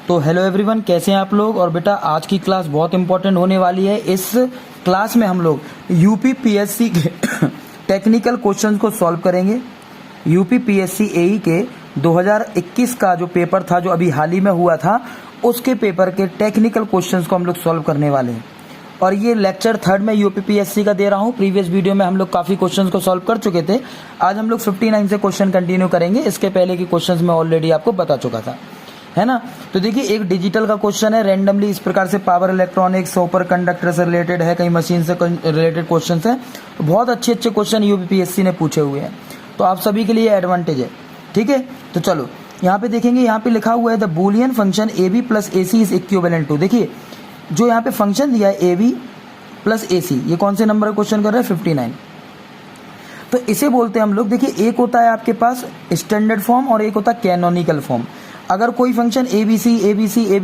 तो hello everyone, कैसे हैं आप लोग। और बेटा आज की क्लास बहुत इंपॉर्टेंट होने वाली है। इस क्लास में हम लोग यूपी पीएससी के टेक्निकल क्वेश्चंस को सॉल्व करेंगे। यूपी पीएससी एई के 2021 का जो पेपर था, जो अभी हाल ही में हुआ था, उसके पेपर के टेक्निकल क्वेश्चंस को हम लोग सॉल्व करने वाले हैं। और ये लेक्चर 3 में यूपी पीएससी का दे रहा हूँ। प्रीवियस वीडियो में हम लोग काफ़ी क्वेश्चंस को सॉल्व कर चुके थे। आज हम लोग 59 से क्वेश्चन कंटिन्यू करेंगे। इसके पहले की क्वेश्चंस मैं ऑलरेडी आपको बता चुका था, है ना। तो देखिए, एक डिजिटल का क्वेश्चन है, रैंडमली इस प्रकार से पावर इलेक्ट्रॉनिक्स, सुपर कंडक्टर से रिलेटेड है, कई मशीन से रिलेटेड क्वेश्चन है। तो बहुत अच्छे क्वेश्चन यूपीपीएससी ने पूछे हुए हैं, तो आप सभी के लिए एडवांटेज है, ठीक है। तो चलो यहाँ पे देखेंगे, यहाँ पे लिखा हुआ है the Boolean function a b plus a c is equivalent to. देखिए जो यहाँ पे फंक्शन दिया है ए बी प्लस ए सी, ये कौन से नंबर का क्वेश्चन कर रहे हैं, 59। तो इसे बोलते हैं हम लोग, देखिए एक होता है आपके पास स्टैंडर्ड फॉर्म और एक होता है कैनोनिकल फॉर्म। अगर कोई फंक्शन ए बी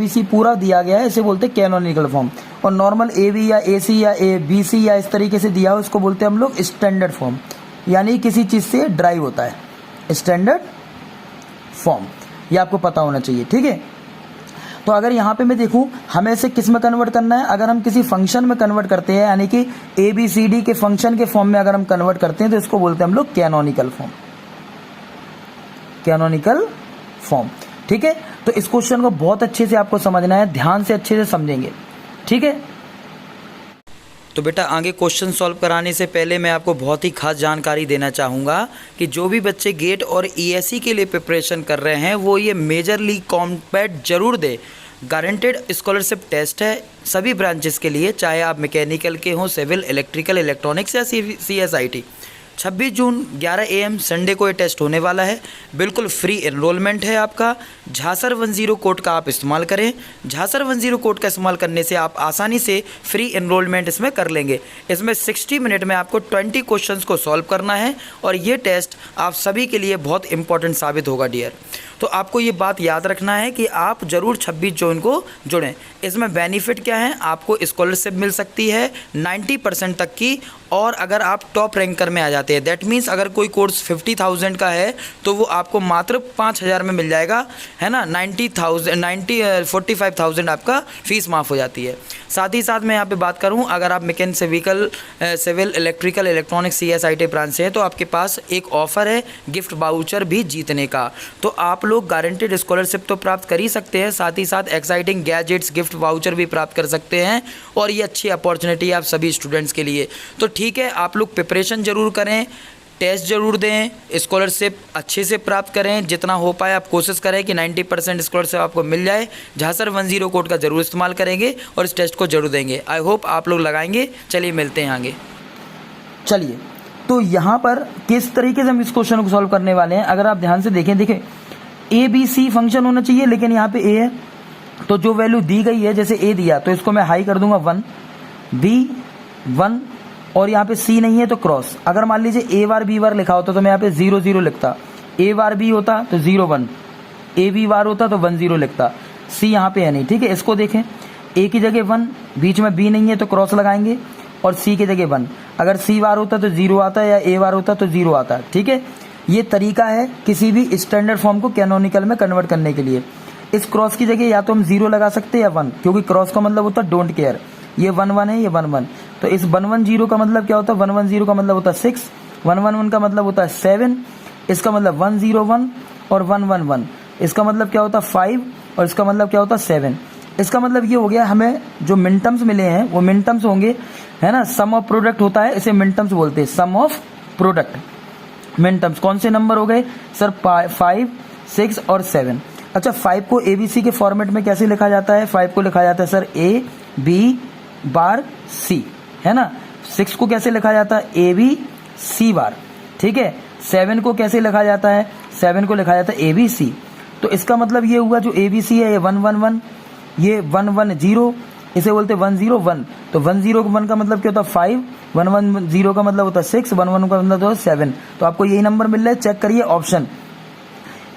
सी पूरा दिया गया है, इसे बोलते हैं कैनोनिकल फॉर्म। और नॉर्मल ए बी या ए सी या ए बी सी या इस तरीके से दिया हो, इसको बोलते हैं हम लोग स्टैंडर्ड फॉर्म, यानी किसी चीज़ से ड्राइव होता है, स्टैंडर्ड फॉर्म। ये आपको पता होना चाहिए, ठीक है। तो अगर यहाँ पे मैं देखूँ, हमें इसे किस में कन्वर्ट करना है। अगर हम किसी फंक्शन में कन्वर्ट करते हैं, यानी कि ए बी सी डी के फंक्शन के फॉर्म में अगर हम कन्वर्ट करते हैं, तो इसको बोलते हैं हम लोग कैनोनिकल फॉर्म, कैनोनिकल फॉर्म, ठीक है। तो इस क्वेश्चन को बहुत अच्छे से आपको समझना है, ध्यान से अच्छे से समझेंगे, ठीक है। तो बेटा आगे क्वेश्चन सॉल्व कराने से पहले मैं आपको बहुत ही खास जानकारी देना चाहूँगा कि जो भी बच्चे गेट और ईएससी के लिए प्रिपरेशन कर रहे हैं, वो ये मेजरली कॉम्पैट जरूर दे। गारंटेड स्कॉलरशिप टेस्ट है सभी ब्रांचेस के लिए, चाहे आप मैकेनिकल के हों, सिविल, इलेक्ट्रिकल, इलेक्ट्रॉनिक्स या CSIT। 26 जून 11 AM संडे को ये टेस्ट होने वाला है। बिल्कुल फ्री एनरोलमेंट है आपका। झासर 10 कोड का आप इस्तेमाल करें। झासर 10 कोड का इस्तेमाल करने से आप आसानी से फ्री एनरोलमेंट इसमें कर लेंगे। इसमें 60 मिनट में आपको 20 क्वेश्चंस को सॉल्व करना है और ये टेस्ट आप सभी के लिए बहुत इंपॉर्टेंट साबित होगा डियर। तो आपको ये बात याद रखना है कि आप ज़रूर 26 जून को जुड़ें। इसमें बेनिफिट क्या है, आपको स्कॉलरशिप मिल सकती है 90% तक की। और अगर आप टॉप रैंकर में आ जाते हैं, दैट मीन्स अगर कोई कोर्स 50,000 का है तो वो आपको मात्र 5,000 में मिल जाएगा, है ना। 45,000 आपका फीस माफ़ हो जाती है। साथ ही साथ मैं यहाँ पे बात करूँ, अगर आप mechanical, civil, electrical, electronics, CSIT branch से है, तो आपके पास एक ऑफ़र है गिफ्ट वाउचर भी जीतने का। तो आप लोग गारंटेड स्कॉलरशिप तो प्राप्त कर ही सकते हैं, साथ ही साथ एक्साइटिंग गैजेट्स, गिफ्ट वाउचर भी प्राप्त कर सकते हैं। और ये अच्छी अपॉर्चुनिटी है आप सभी स्टूडेंट्स के लिए। तो ठीक है, आप लोग प्रिपरेशन ज़रूर करें, टेस्ट ज़रूर दें, स्कॉलरशिप अच्छे से प्राप्त करें। जितना हो पाए आप कोशिश करें कि 90% स्कॉलरशिप आपको मिल जाए। झासर 10 कोड का ज़रूर इस्तेमाल करेंगे और इस टेस्ट को ज़रूर देंगे। आई होप आप लोग लगाएंगे। चलिए मिलते हैं आगे। चलिए, तो यहाँ पर किस तरीके से हम इस क्वेश्चन को सॉल्व करने वाले हैं, अगर आप ध्यान से देखें, देखिए ए बी सी फंक्शन होना चाहिए, लेकिन यहाँ पे ए है, तो जो वैल्यू दी गई है, जैसे ए दिया तो इसको मैं हाई कर दूंगा 1, बी 1, और यहाँ पे सी नहीं है तो क्रॉस। अगर मान लीजिए ए बार बी बार लिखा होता तो मैं यहाँ पे 0 0 लिखता, ए बार बी होता तो 0 1, ए बी बार होता तो 1 0 लिखता। सी यहाँ पे है नहीं, ठीक है। इसको देखें, ए की जगह 1, बीच में बी नहीं है तो क्रॉस लगाएंगे, और सी की जगह 1। अगर सी बार होता तो 0 आता है, या ए बार होता तो 0 आता है, ठीक है। ये तरीका है किसी भी स्टैंडर्ड फॉर्म को कैनोनिकल में कन्वर्ट करने के लिए। इस क्रॉस की जगह या तो हम 0 लगा सकते हैं या 1, क्योंकि क्रॉस का मतलब होता है डोंट केयर। ये 1 1 है, ये 1 1, तो इस 1 1 0 का मतलब क्या होता है, 1 1 0 का मतलब होता है 6, 1 1 1 का मतलब होता है 7, इसका मतलब 1 0 1 और 1 1 1, इसका मतलब क्या होता है 5, और इसका मतलब क्या होता है 7। इसका मतलब ये हो गया, हमें जो मिनटम्स मिले हैं वो मिनटम्स होंगे, है ना। सम ऑफ प्रोडक्ट होता है, इसे मिनटम्स बोलते हैं, सम ऑफ प्रोडक्ट। मिनटम्स कौन से नंबर हो गए सर, 5, 6 और 7। अच्छा, 5 को ABC के फॉर्मेट में कैसे लिखा जाता है, 5 को लिखा जाता है sir A B bar C, है ना। 6 को कैसे लिखा जाता है, A B C बार, ठीक है। 7 को कैसे लिखा जाता है, 7 को लिखा जाता है A B C। तो इसका मतलब ये हुआ, जो ABC है ये 1 1 1, ये 1 1 0, इसे बोलते 1 0 1। तो 1 0 1 का मतलब क्या होता है 5, 1 1 0 का मतलब होता है 6, 1 1 का मतलब होता है 7। तो आपको यही नंबर मिल रहा है, चेक करिए option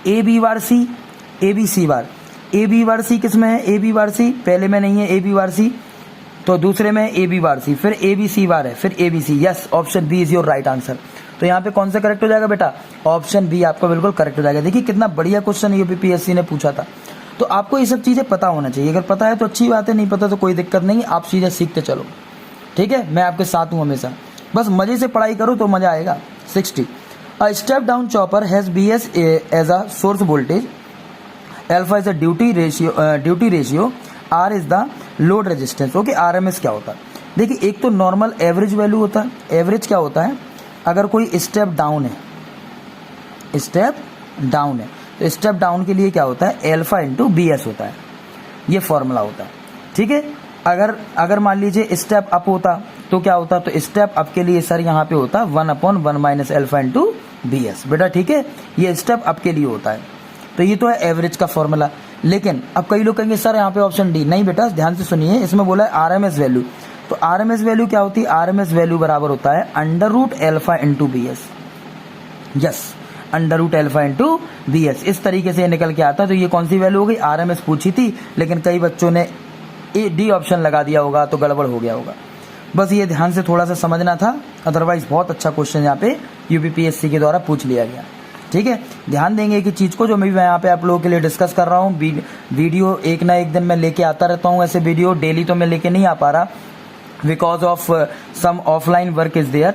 A B bar C, A B C bar. A B bar C किस में है, A B बार C पहले में नहीं है, A B बार C तो दूसरे में A B बार C, फिर A B C बार है, फिर A B C। Yes, option b is your right answer. तो यहाँ पे कौन सा करेक्ट हो जाएगा बेटा, ऑप्शन बी आपका बिल्कुल करेक्ट हो जाएगा। देखिए कितना बढ़िया क्वेश्चन यूपीपीएससी ने पूछा था। तो आपको ये सब चीज़ें पता होना चाहिए, अगर पता है तो अच्छी बात है, नहीं पता तो कोई दिक्कत नहीं, आप सीधे सीखते चलो, ठीक है। मैं आपके साथ हूँ हमेशा, बस मज़े से पढ़ाई करो तो मज़ा आएगा। 60 a step down chopper has BS as a source voltage, alpha is a duty ratio, r is the load resistance. Okay, RMS क्या होता है? देखिए, एक तो नॉर्मल एवरेज वैल्यू होता है। एवरेज क्या होता है? अगर कोई स्टेप डाउन है, स्टेप डाउन है तो स्टेप डाउन के लिए क्या होता है? अल्फा इंटू BS होता है, ये फॉर्मूला होता है, ठीक है। अगर मान लीजिए स्टेप अप होता तो क्या होता? तो स्टेप अप के लिए सर यहाँ पे होता 1/1 माइनस अल्फा इंटू BS, बेटा, ठीक है। ये स्टेप अप के लिए होता है, तो ये तो है एवरेज का फॉर्मूला। लेकिन अब कई लोग कहेंगे सर यहाँ पे ऑप्शन डी, नहीं बेटा, ध्यान से सुनिए, इसमें बोला है RMS वैल्यू। तो RMS वैल्यू क्या होती है? RMS वैल्यू बराबर होता है under root alpha into BS। Yes, under root alpha into BS, इस तरीके से निकल के आता है। तो ये कौन सी वैल्यू हो गई? RMS पूछी थी, लेकिन कई बच्चों ने डी ऑप्शन लगा दिया होगा, तो गड़बड़ हो गया होगा। बस ये ध्यान से थोड़ा सा समझना था, अदरवाइज बहुत अच्छा क्वेश्चन यहाँ पे UPPSC के द्वारा पूछ लिया गया, ठीक है। ध्यान देंगे कि चीज़ को, जो मैं यहाँ पे आप लोगों के लिए डिस्कस कर रहा हूँ, वीडियो एक ना एक दिन मैं लेके आता रहता हूँ, ऐसे वीडियो डेली तो मैं लेके नहीं आ पा रहा, because of some offline work is there,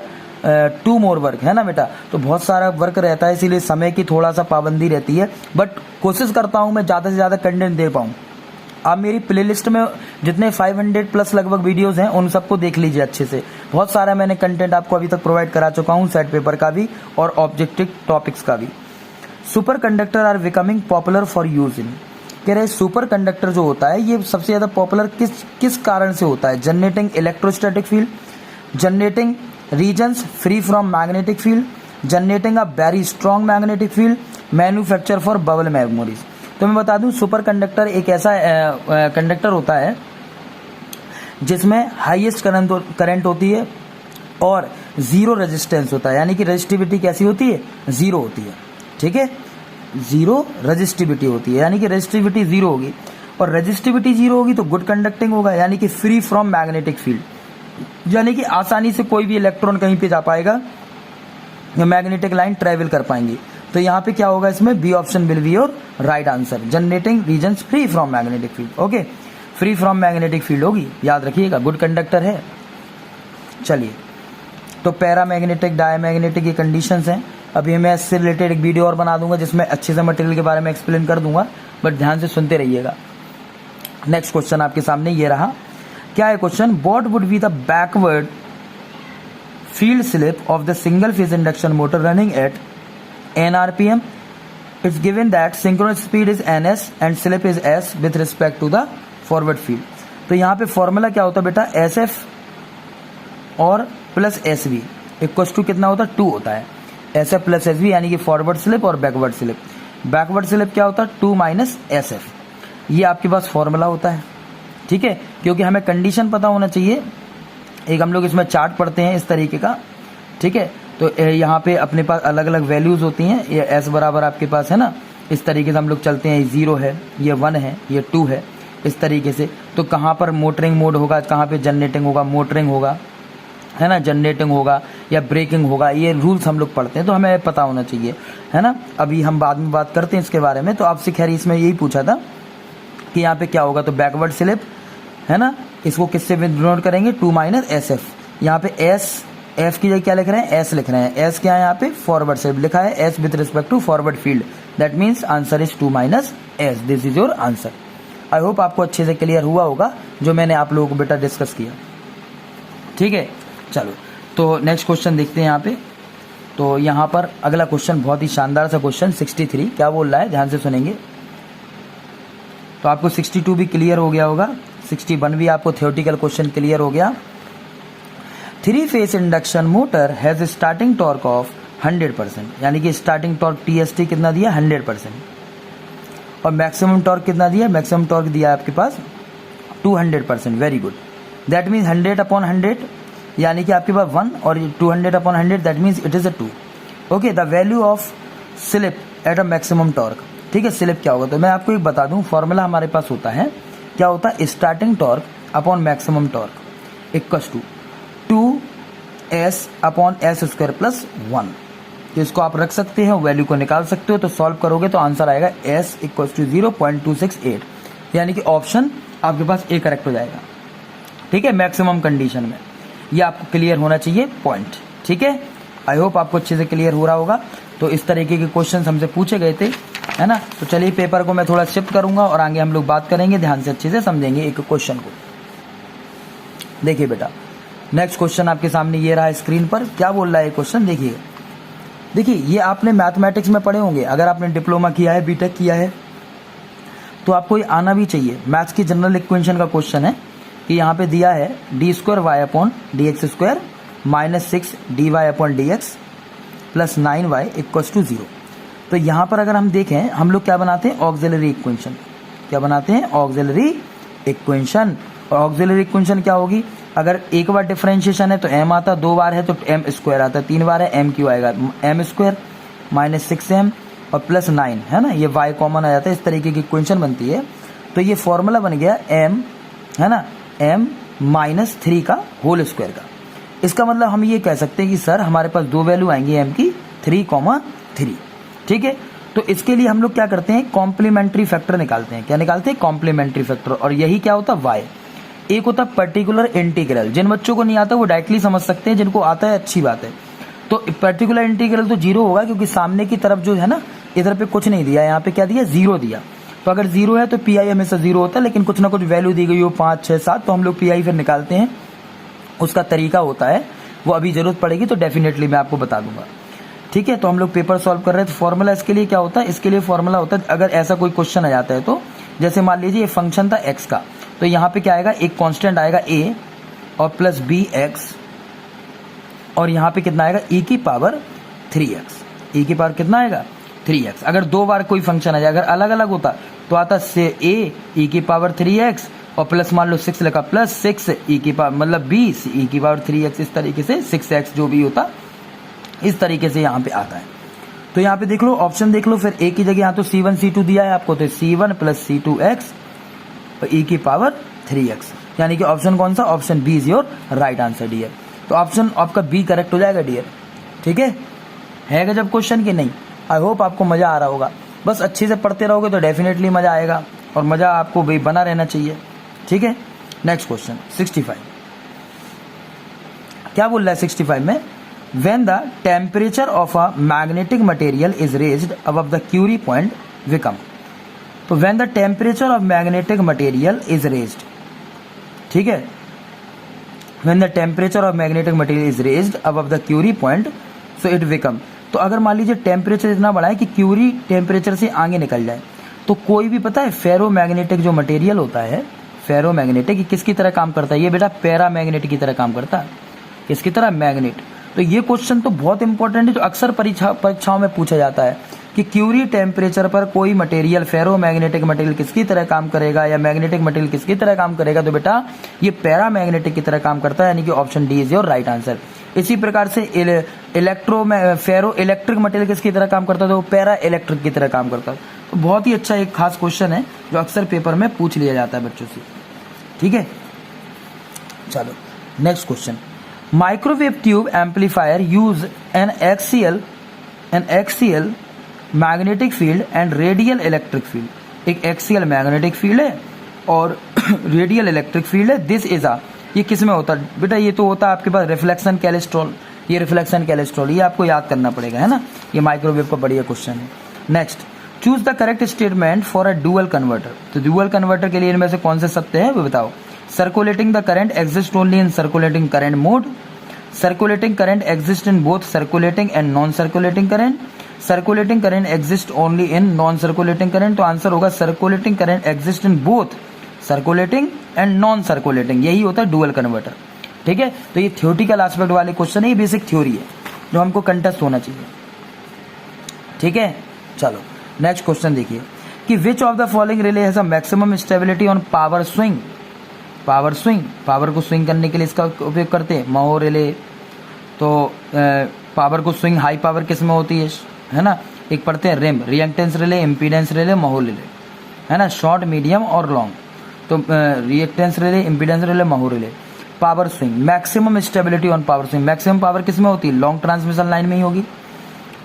2 more work है ना बेटा, तो बहुत सारा वर्क रहता है, इसीलिए समय की थोड़ा सा पाबंदी रहती है। बट कोशिश करता हूँ मैं ज़्यादा से ज़्यादा कंटेंट दे पाऊँ। आप मेरी प्लेलिस्ट में जितने 500 प्लस लगभग वीडियोस हैं, उन सबको देख लीजिए अच्छे से। बहुत सारा मैंने कंटेंट आपको अभी तक प्रोवाइड करा चुका हूँ, सेट पेपर का भी और ऑब्जेक्टिव टॉपिक्स का भी। Super conductor are becoming popular for use in, कह रहे सुपर कंडक्टर जो होता है ये सबसे ज़्यादा पॉपुलर किस कारण से होता है? Generating electrostatic field, generating regions free from magnetic field, generating a very strong magnetic field, manufacture for bubble memories. तो मैं बता दूं, सुपर कंडक्टर एक ऐसा कंडक्टर होता है जिसमें हाईएस्ट करंट होती है और जीरो रेजिस्टेंस होता है, यानी कि रेजिस्टिविटी कैसी होती है? जीरो होती है, ठीक है। जीरो रेजिस्टिविटी होती है, यानी कि रेजिस्टिविटी जीरो होगी, और रेजिस्टिविटी जीरो होगी तो गुड कंडक्टिंग होगा, यानी कि फ्री फ्रॉम मैग्नेटिक फील्ड, यानी कि आसानी से कोई भी इलेक्ट्रॉन कहीं पे जा पाएगा, मैग्नेटिक लाइन ट्रेवल कर पाएंगी। तो यहाँ पे क्या होगा? इसमें b option will be your right answer, generating regions free from magnetic field. Okay, free from magnetic field होगी, याद रखिएगा, गुड कंडक्टर है। चलिए, तो पैरामैग्नेटिक, डायमैग्नेटिक ये कंडीशंस हैं। अभी मैं इससे रिलेटेड एक वीडियो और बना दूंगा जिसमें अच्छे से मटेरियल के बारे में एक्सप्लेन कर दूंगा, बट ध्यान से सुनते रहिएगा। नेक्स्ट क्वेश्चन आपके सामने ये रहा, क्या है question? What would be the backward field slip of the single phase induction motor running at n RPM? It's given that synchronous speed is ns and slip is s with respect to the forward field. तो यहाँ पे formula क्या होता है बेटा? SF और plus SV equals to कितना होता है? 2 होता है। SF प्लस SV यानी कि फॉरवर्ड स्लिप और बैकवर्ड स्लिप। बैकवर्ड स्लिप क्या होता है? 2 माइनस SF, ये आपके पास फॉर्मूला होता है, ठीक है। क्योंकि हमें कंडीशन पता होना चाहिए। एक हम लोग इसमें चार्ट पढ़ते हैं इस तरीके का, ठीक है। तो यहाँ पे अपने पास अलग अलग वैल्यूज होती हैं। ये S बराबर आपके पास है ना, इस तरीके से हम लोग चलते हैं। ये 0 है, ये 1 है, ये 2 है, इस तरीके से। तो कहाँ पर मोटरिंग मोड होगा, कहाँ पे जनरेटिंग होगा, मोटरिंग होगा, है ना, जनरेटिंग होगा या ब्रेकिंग होगा, ये रूल्स हम लोग पढ़ते हैं, तो हमें पता होना चाहिए, है ना। अभी हम बाद में बात करते हैं इसके बारे में। तो आपसे खैर इसमें यही पूछा था कि यहाँ पे क्या होगा, तो बैकवर्ड स्लिप है ना, इसको किससे डिनोट करेंगे? 2 माइनस SF। यहाँ पे F की जगह क्या लिख रहे हैं? S लिख रहे हैं। S क्या है यहाँ पे? फॉरवर्ड स्लिप लिखा है, S with respect to forward field, that means answer is 2 minus S। This is your answer. I hope आपको अच्छे से क्लियर हुआ होगा जो मैंने आप लोगों को बेटा डिस्कस किया, ठीक है। चलो, तो नेक्स्ट क्वेश्चन देखते हैं यहाँ पे। तो यहाँ पर अगला क्वेश्चन बहुत ही शानदार सा क्वेश्चन 63 क्या बोल रहा है, ध्यान से सुनेंगे। तो आपको 62 भी क्लियर हो गया होगा, 61 भी आपको थियोरेटिकल क्वेश्चन क्लियर हो गया। 3 phase induction motor has starting torque of 100%, यानी कि स्टार्टिंग टॉर्क TST कितना दिया? 100%। और मैक्सिमम टॉर्क कितना दिया? मैक्सिमम टॉर्क दिया आपके पास 200%। वेरी गुड, दैट मीन्स 100/100, यानी कि आपके पास 1 और 200/100, that means it is a 2। Okay, the value of slip at a maximum torque, ठीक है। स्लिप क्या होगा? तो मैं आपको एक बता दूं, फॉर्मूला हमारे पास होता है, क्या होता है? Starting torque upon maximum torque equals to 2s/s² + 1। तो इसको आप रख सकते हैं, वैल्यू को निकाल सकते हो। तो सॉल्व करोगे तो आंसर आएगा S इक्वल टू 0.268, यानी कि ऑप्शन आपके पास ए करेक्ट हो जाएगा। ठीक है, मैक्सिमम कंडीशन में। ये आपको क्लियर होना चाहिए पॉइंट। ठीक है, आई होप आपको अच्छे से क्लियर हो रहा होगा। तो इस तरीके के क्वेश्चन हमसे पूछे गए थे, है ना। तो चलिए पेपर को मैं थोड़ा शिफ्ट करूंगा और आगे हम लोग बात करेंगे, ध्यान से अच्छे से समझेंगे एक क्वेश्चन को। देखिए बेटा, नेक्स्ट क्वेश्चन आपके सामने ये रहा स्क्रीन पर। क्या बोल रहा है क्वेश्चन, देखिए। देखिए, ये आपने मैथमेटिक्स में पढ़े होंगे, अगर आपने डिप्लोमा किया है, बीटेक किया है, तो आपको ये आना भी चाहिए। मैथ्स की जनरल इक्वेशन का क्वेश्चन है कि यहाँ पे दिया है d²y/dx² -6 dy/dx plus 9y equals to 0। तो यहाँ पर अगर हम देखें, हम लोग क्या बनाते हैं, ऑक्सिलरी इक्वेशन। क्या बनाते हैं, ऑक्सिलरी इक्वेशन। और ऑक्सिलरी इक्वेशन क्या होगी, अगर एक बार डिफरेंशिएशन है तो m आता, 2 बार है तो m² आता, 3 बार है m³ आएगा, m² -6m और प्लस 9, है ना, ये y कॉमन आ जाता है। इस तरीके की इक्वेशन बनती है। तो ये फॉर्मूला बन गया m, है ना, m-3 का होल स्क्वायर का। इसका मतलब हम ये कह सकते हैं कि सर हमारे पास दो वैल्यू आएंगी m की, 3,3। ठीक है, तो इसके लिए हम लोग क्या करते हैं, कॉम्प्लीमेंट्री फैक्टर निकालते हैं। क्या निकालते हैं, कॉम्प्लीमेंट्री फैक्टर। और यही क्या होता है, y। एक होता है पर्टिकुलर इंटीग्रल, जिन बच्चों को नहीं आता वो डायरेक्टली समझ सकते हैं, जिनको आता है अच्छी बात है। तो पर्टिकुलर इंटीग्रल तो 0 होगा, क्योंकि सामने की तरफ जो है ना, इधर पे कुछ नहीं दिया, यहाँ पे क्या दिया, 0 दिया। तो अगर 0 है तो PI हमेशा 0 होता है, लेकिन कुछ ना कुछ वैल्यू दी गई हो, 5, 6, 7, तो हम लोग PI फिर निकालते हैं। उसका तरीका होता है, वो अभी जरूरत पड़ेगी तो डेफिनेटली मैं आपको बता दूंगा। ठीक है, तो हम लोग पेपर सॉल्व कर रहे हैं। तो फॉर्मूला इसके लिए क्या होता है, इसके लिए फॉर्मूला होता है, अगर ऐसा कोई क्वेश्चन आ जाता है तो, जैसे मान लीजिए ये फंक्शन था x का, तो यहाँ पे क्या आएगा, एक कांस्टेंट आएगा a और प्लस bx, और यहाँ पे कितना आएगा, e की पावर 3x। e की पावर कितना आएगा, 3x। अगर 2 बार कोई फंक्शन आ जाए, अगर अलग अलग होता तो आता से a e की पावर 3x और प्लस मान लो 6 लिखा, प्लस 6 e की पावर मतलब b e की पावर 3x, इस तरीके से 6x जो भी होता, इस तरीके से यहाँ पे आता है। तो यहाँ पे देख लो, ऑप्शन देख लो, फिर a की जगह यहाँ तो C1 C2 दिया है आपको, तो C1 प्लस C2x और e की पावर 3x, यानी कि ऑप्शन कौन सा, option b is your right answer dear. तो ऑप्शन आपका बी करेक्ट हो जाएगा डियर। ठीक है गजब क्वेश्चन की नहीं। आई होप आपको मजा आ रहा होगा। बस अच्छे से पढ़ते रहोगे तो डेफिनेटली मजा आएगा, और मजा आपको भी बना रहना चाहिए। ठीक है, नेक्स्ट क्वेश्चन 65। क्या बोल रहा है 65 में, when the temperature of a magnetic material is raised above the Curie point become। तो when the temperature of magnetic material is raised, ठीक है, when the temperature of magnetic material is raised above the Curie point so it become। तो अगर मान लीजिए temperature इतना बड़ा है कि क्यूरी टेम्परेचर से आगे निकल जाए, तो कोई भी पता है फेरोमैग्नेटिक जो मटेरियल होता है, फेरोमैग्नेटिक किसकी तरह काम करता है, ये बेटा पैरामैग्नेटिक की तरह काम करता है। किसकी तरह, मैग्नेट। तो ये क्वेश्चन तो बहुत इंपॉर्टेंट है, जो अक्सर परीक्षाओं में पूछा जाता है कि क्यूरी टेम्परेचर पर कोई मटेरियल, फेरोमैग्नेटिक मटेरियल किसकी तरह काम करेगा, या मैग्नेटिक मटेरियल किसकी तरह काम करेगा, तो बेटा ये पैरामैग्नेटिक की तरह काम करता है, यानी कि option D is your right answer. इसी प्रकार से फेरो इलेक्ट्रिक मटेरियल किसकी तरह काम करता है, तो पैरा इलेक्ट्रिक की तरह काम करता है। तो बहुत ही अच्छा एक खास क्वेश्चन है, जो अक्सर पेपर में पूछ लिया जाता है बच्चों से। ठीक है, चलो next question. Microwave tube amplifier use N axial magnetic field and radial electric field. एक एक्सियल मैग्नेटिक फील्ड है और रेडियल इलेक्ट्रिक फील्ड है। दिस इज आ, ये किस में होता है बेटा, ये तो होता है आपके पास रिफ्लेक्शन कैलेस्ट्रॉल। ये रिफ्लेक्शन कैलेस्ट्रॉल, ये आपको याद करना पड़ेगा, है ना। ये माइक्रोवेव का बढ़िया क्वेश्चन है। Next, choose the correct statement for a dual converter. तो डुअल कन्वर्टर के लिए इनमें से कौन से सत्य है वो बताओ। Circulating the current exist only in circulating current mode. Circulating current exist in both circulating and non circulating current. Circulating current exist only in non circulating current. तो आंसर होगा circulating current exist in both circulating and non circulating. यही होता है dual converter. ठीक है, तो ये theoretical aspect वाले क्वेश्चन है, ये बेसिक थ्योरी है जो हमको कंटेस्ट होना चाहिए। ठीक है, चलो नेक्स्ट क्वेश्चन देखिए कि which of the following relay has a maximum stability on power swing. Power swing, power को स्विंग करने के लिए इसका उपयोग करते हैं, महो रिले। तो पावर को स्विंग हाई पावर किस में होती है ना। एक पढ़ते हैं रिम, reactance relay, impedance relay, mho relay, है ना। शॉर्ट, मीडियम और लॉन्ग। तो reactance relay, impedance relay, mho relay. Power swing, maximum stability on power swing. Maximum power किस में होती है, लॉन्ग ट्रांसमिशन लाइन में ही होगी।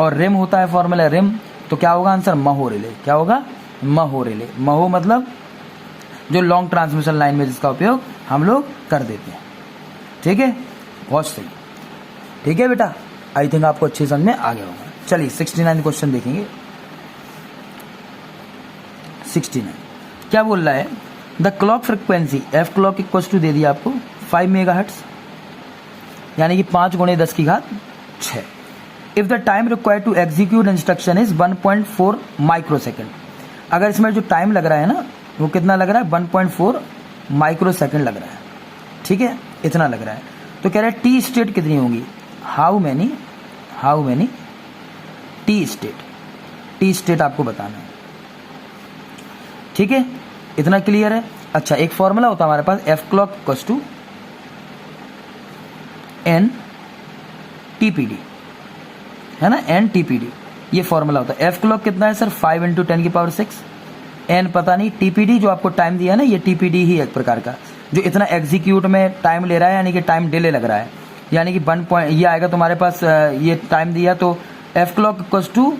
और रिम होता है फॉर्मूला रिम, तो क्या होगा आंसर महो रिले। क्या होगा? महो रिले। महो मतलब जो लॉन्ग ट्रांसमिशन लाइन में जिसका उपयोग हम लोग कर देते हैं। ठीक है, बहुत सही। ठीक है बेटा, आई थिंक आपको अच्छी समझ में आ गया होगा। चलिए 69 क्वेश्चन देखेंगे। 69 क्या बोल रहा है? The clock frequency F clock equal to दे दिया आपको 5 मेगाहर्ट्ज, यानी कि 5 × 10⁶। If the time required to execute instruction is 1.4 microsecond. अगर इसमें जो टाइम लग रहा है ना वो कितना लग रहा है? 1.4 माइक्रोसेकंड लग रहा है। ठीक है, इतना लग रहा है। तो कह रहा है टी स्टेट कितनी होंगी? How many T state. T state आपको बताना है। ठीक है, इतना क्लियर है। अच्छा, एक फॉर्मूला होता है हमारे पास F clock equals to N TPD, है ना, एन टीपीडी ये फॉर्मूला होता है। एफ क्लॉक कितना है सर? 5 × 10⁶। एन पता नहीं, टीपीडी जो आपको टाइम दिया ना ये टीपीडी ही एक प्रकार का जो इतना एग्जीक्यूट में टाइम ले रहा है, यानी कि टाइम डिले लग रहा है, यानी कि 1 पॉइंट ये आएगा तुम्हारे पास। ये टाइम दिया तो f clock equals to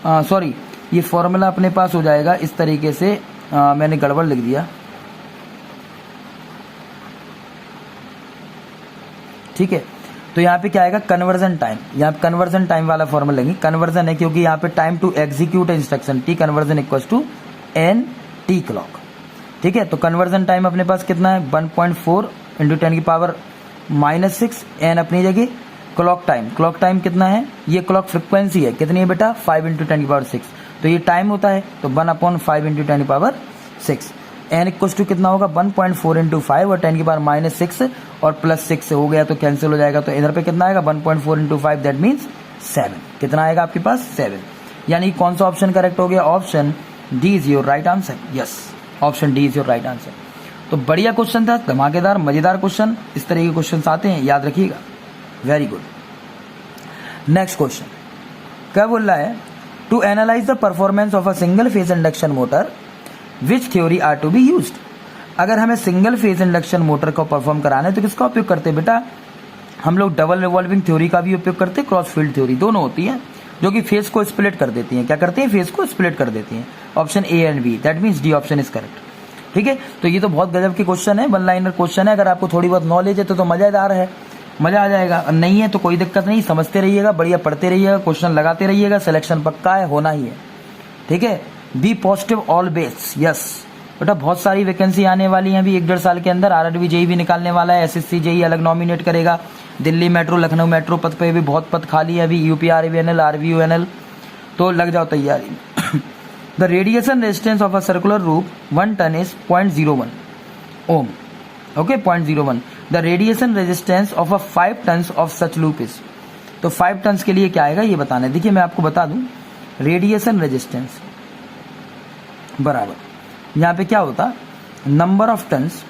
sorry ये फॉर्मूला अपने पास हो जाएगा इस तरीके से। मैंने गड़बड़ लिख दिया। ठीक है, तो यहाँ पे क्या आएगा? Conversion time. यहाँ पे कन्वर्जन टाइम वाला फॉर्मूला लेंगे। कन्वर्जन है क्योंकि यहाँ पे time to execute instruction t conversion equals to n t clock. ठीक है, तो कन्वर्जन टाइम अपने पास कितना है? 1.4 × 10⁻⁻⁶। एन अपनी जगह। क्लॉक टाइम कितना है? ये क्लॉक फ्रिक्वेंसी है, कितनी है बेटा? 5 × 10⁻⁶। तो ये टाइम होता है, तो 1/5 × 10⁻⁶। एन इक्वल टू कितना होगा? 1.4 × 5 और 10⁻⁻⁶ और +6 हो गया तो कैंसिल हो जाएगा। तो इधर पे कितना आएगा? 1.4 × 5 दैट मीन्स 7। कितना आएगा आपके पास? 7। यानी कौन सा ऑप्शन करेक्ट हो गया? Option D is your right answer. Yes, option D is your right answer. तो बढ़िया क्वेश्चन था, धमाकेदार मजेदार क्वेश्चन। इस तरह के क्वेश्चन आते हैं, याद रखिएगा। Very good. नेक्स्ट क्वेश्चन क्या बोल रहा है? To analyse the performance of a single phase induction motor which theory are to be used. अगर हमें सिंगल फेज इंडक्शन मोटर को परफॉर्म कराना है तो किसका उपयोग करते हैं बेटा? हम लोग डबल रिवॉल्विंग थ्योरी का भी उपयोग करते हैं, क्रॉस फील्ड थ्योरी दोनों होती है जो कि फेज को स्प्लिट कर देती हैं। क्या करते हैं? फेज को स्प्लिट कर देती हैं। Option a and b, that means d option is correct. ठीक है, तो ये तो बहुत गजब के क्वेश्चन है, 1 लाइनर क्वेश्चन है। अगर आपको थोड़ी बहुत नॉलेज है तो मजेदार है, मजा आ जाएगा। नहीं है तो कोई दिक्कत नहीं, समझते रहिएगा, बढ़िया पढ़ते रहिएगा, क्वेश्चन लगाते रहिएगा, सिलेक्शन पक्का है, होना ही है। ठीक है, बी पॉजिटिव ऑलवेज। यस बेटा, बहुत सारी वैकेंसी आने वाली हैं अभी 1-1.5 साल के अंदर। आरआरबी जेई भी निकालने वाला है, एसएससी जेई अलग नॉमिनेट करेगा। दिल्ली मेट्रो, लखनऊ मेट्रो पद पे भी बहुत पद खाली है अभी, यूपी आरवीएनएल, आरवीयूएनएल, तो लग जाओ तैयारी। The radiation resistance of a circular loop 1 turn is 0.01 ohm. Okay, 0.01। The radiation resistance of a 5 turns of such loop is. तो 5 टन्स के लिए क्या आएगा ये बताना है। देखिए मैं आपको बता दूं, रेडिएशन रेजिस्टेंस बराबर यहाँ पे क्या होता, नंबर ऑफ टन्स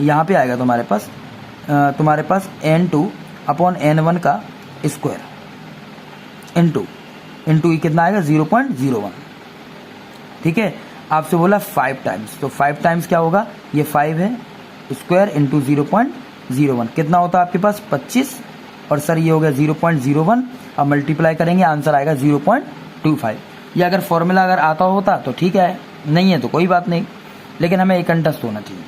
यहाँ पे आएगा तुम्हारे पास N2 अपॉन N1 का स्क्वायर इंटू कितना आएगा? 0.01। ठीक है, आपसे बोला 5 टाइम्स, तो 5 टाइम्स क्या होगा? ये 5 है स्क्वायर इंटू 0.01 कितना होता है आपके पास? 25। और सर ये हो गया 0.01। अब मल्टीप्लाई करेंगे, आंसर आएगा 0.25। ये अगर फॉर्मूला अगर आता होता तो ठीक है, नहीं है तो कोई बात नहीं, लेकिन हमें एक कंठस्थ होना चाहिए।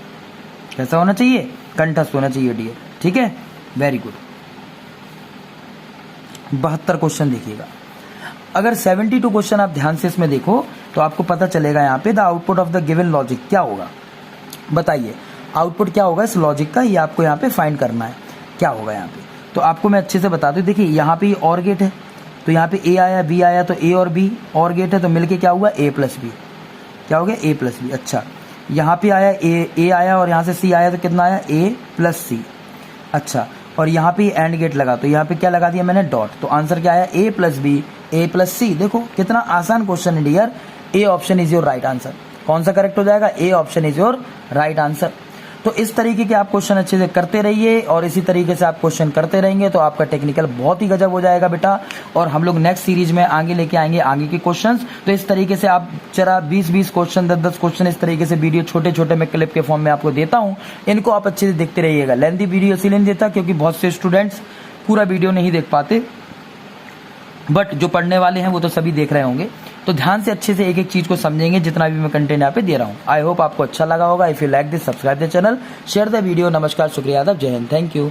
कैसा होना चाहिए? कंठस्थ होना चाहिए डियर। ठीक है, वेरी गुड। 72 क्वेश्चन देखिएगा। अगर 72 क्वेश्चन आप ध्यान से इसमें देखो तो आपको पता चलेगा यहाँ पे the output of the given logic क्या होगा। बताइए आउटपुट क्या होगा इस लॉजिक का, ये आपको यहाँ पे फाइंड करना है क्या होगा यहाँ पे। तो आपको मैं अच्छे से बता दूं, देखिए यहाँ पे और गेट है, तो यहाँ पे ए आया बी आया, तो ए और बी और गेट है, तो मिलके क्या हुआ? ए प्लस बी। क्या हो गया? ए प्लस बी। अच्छा, यहाँ पे आया ए आया और यहाँ से सी आया, तो कितना आया? ए प्लस सी। अच्छा, और यहाँ पे एंड गेट लगा, तो यहाँ पे क्या लगा दिया मैंने? डॉट। तो आंसर क्या आया? A plus b a plus c. देखो कितना आसान क्वेश्चन है dear. A option is your right answer. कौन सा करेक्ट हो जाएगा? A option is your right answer. तो इस तरीके के आप क्वेश्चन अच्छे से करते रहिए और इसी तरीके से आप क्वेश्चन करते रहेंगे तो आपका टेक्निकल बहुत ही गजब हो जाएगा बेटा। और हम लोग नेक्स्ट सीरीज में आगे लेके आएंगे आगे के क्वेश्चंस। तो इस तरीके से आप जरा 20-20 क्वेश्चन 10-10 क्वेश्चन इस तरीके से वीडियो छोटे छोटे मैं क्लिप के फॉर्म में आपको देता हूँ, इनको आप अच्छे से देखते रहिएगा। लेंथी वीडियो इसीलिए नहीं देता क्योंकि बहुत से स्टूडेंट्स पूरा वीडियो नहीं देख पाते, बट जो पढ़ने वाले हैं वो तो सभी देख रहे होंगे, तो ध्यान से अच्छे से एक एक चीज़ को समझेंगे जितना भी मैं कंटेंट यहाँ पे दे रहा हूँ। आई होप आपको अच्छा लगा होगा। If you like this, subscribe the channel, share the video. नमस्कार, शुक्रिया, आदाब, जय हिंद, थैंक यू।